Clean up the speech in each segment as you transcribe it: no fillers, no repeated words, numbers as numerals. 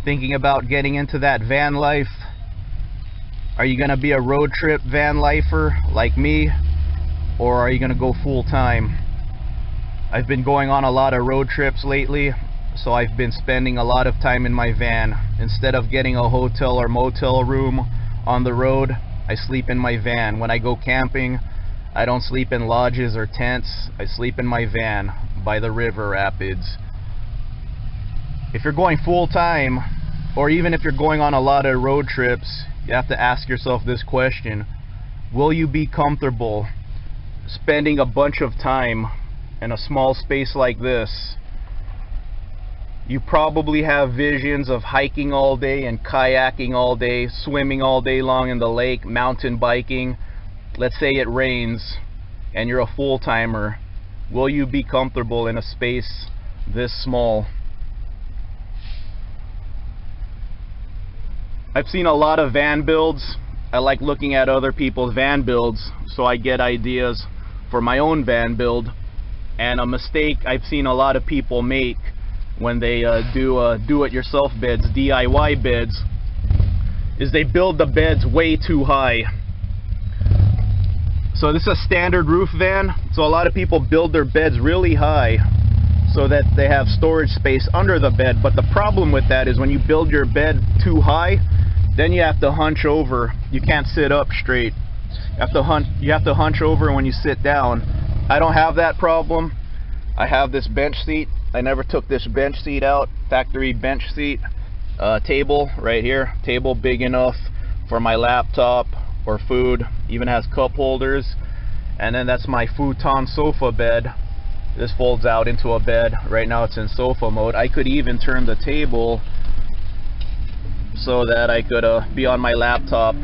Thinking about getting into that van life? Are you gonna be a road trip van lifer like me, or are you gonna go full time? I've been going on a lot of road trips lately, so I've been spending a lot of time in my van. Instead of getting a hotel or motel room on the road, I sleep in my van. When I go camping, I don't sleep in lodges or tents. I sleep in my van by the river rapids. If you're going full time, or even if you're going on a lot of road trips, you have to ask yourself this question: will you be comfortable spending a bunch of time in a small space like this? You probably have visions of hiking all day and kayaking all day, swimming all day long in the lake, mountain biking. Let's say it rains and you're a full-timer. Will you be comfortable in a space this small? I've seen a lot of van builds. I like looking at other people's van builds so I get ideas for my own van build. And a mistake I've seen a lot of people make when they do do-it-yourself beds, DIY beds, is they build the beds way too high. So this is a standard roof van, so a lot of people build their beds really high so that they have storage space under the bed. But the problem with that is when you build your bed too high, then you have to hunch over. You can't sit up straight. You have to hunch over when you sit down. I don't have that problem. I have this bench seat. I never took this bench seat out. Factory bench seat. Table right here. Table big enough for my laptop or food. Even has cup holders. And then that's my futon sofa bed. This folds out into a bed. Right now it's in sofa mode. I could even turn the table so that I could be on my laptop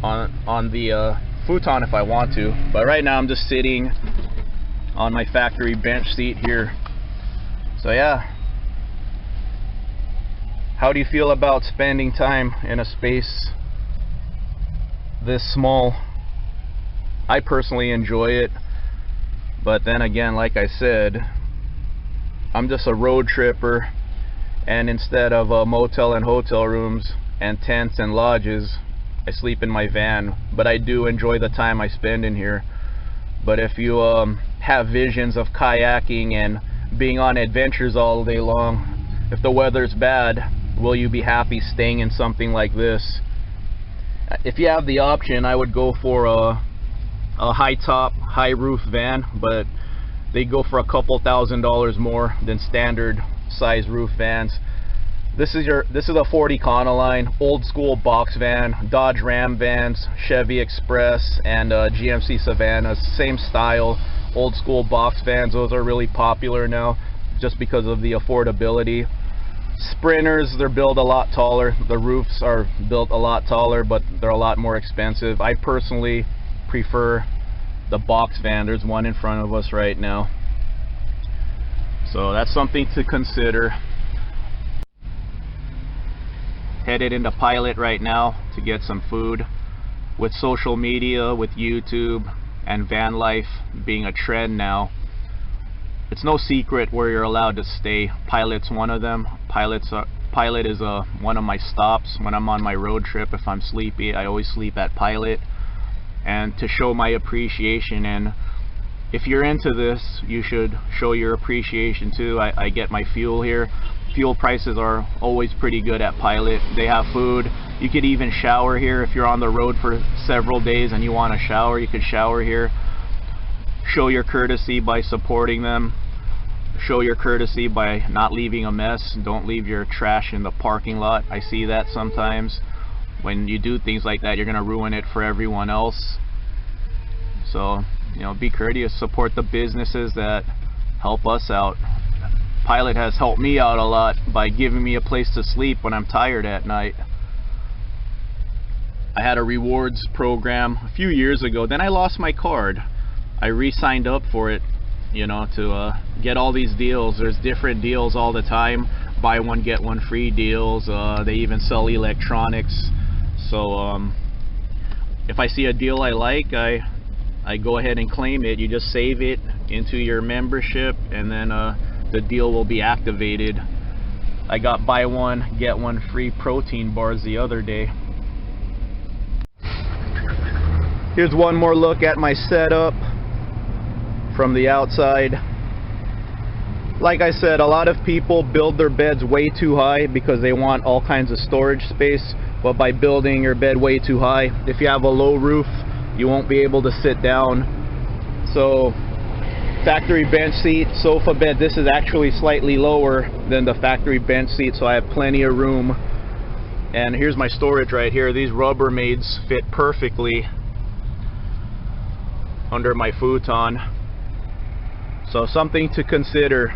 on the futon if I want to. But right now I'm just sitting on my factory bench seat here. So yeah, how do you feel about spending time in a space this small? I personally enjoy it, but then again, like I said, I'm just a road tripper, and instead of motel and hotel rooms and tents and lodges, I sleep in my van. But I do enjoy the time I spend in here. But if you have visions of kayaking and being on adventures all day long, if the weather's bad, will you be happy staying in something like this? If you have the option, I would go for a high top, high roof van, but they go for a couple $1,000s more than standard size roof vans. This is a 40 Econoline, old school box van, Dodge Ram vans, Chevy Express, and GMC Savannahs. Same style, old school box vans. Those are really popular now just because of the affordability. Sprinters, they're built a lot taller. The roofs are built a lot taller, but they're a lot more expensive. I personally prefer the box van. There's one in front of us right now. So that's something to consider. Headed into Pilot right now to get some food. With social media, with YouTube, and van life being a trend now, it's no secret where you're allowed to stay. Pilot's one of them. Pilot is one of my stops when I'm on my road trip. If I'm sleepy, I always sleep at Pilot. And to show my appreciation, and if you're into this, you should show your appreciation too. I get my fuel here. Fuel prices are always pretty good at Pilot. They have food. You could even shower here if you're on the road for several days and you want to shower. You could shower here. Show your courtesy by supporting them. Show your courtesy by not leaving a mess. Don't leave your trash in the parking lot. I see that sometimes. When you do things like that, you're going to ruin it for everyone else. So, you know, be courteous. Support the businesses that help us out. Pilot has helped me out a lot by giving me a place to sleep when I'm tired at night. I had a rewards program a few years ago. Then I lost my card. I re-signed up for it, you know, to get all these deals. There's different deals all the time. Buy one, get one free deals. They even sell electronics. So if I see a deal I like, I go ahead and claim it. You just save it into your membership, and then the deal will be activated. I got buy one get one free protein bars the other day. Here's one more look at my setup from the outside. Like I said, a lot of people build their beds way too high because they want all kinds of storage space, but by building your bed way too high, if you have a low roof, you won't be able to sit down. So factory bench seat, sofa bed, this is actually slightly lower than the factory bench seat, so I have plenty of room. And here's my storage right here. These Rubbermaids fit perfectly under my futon. So something to consider.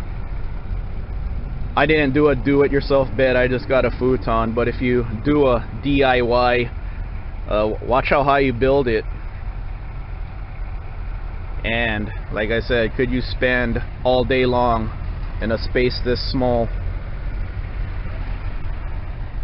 I didn't do a do-it-yourself bed, I just got a futon, but if you do a DIY, watch how high you build it. And like I said, could you spend all day long in a space this small?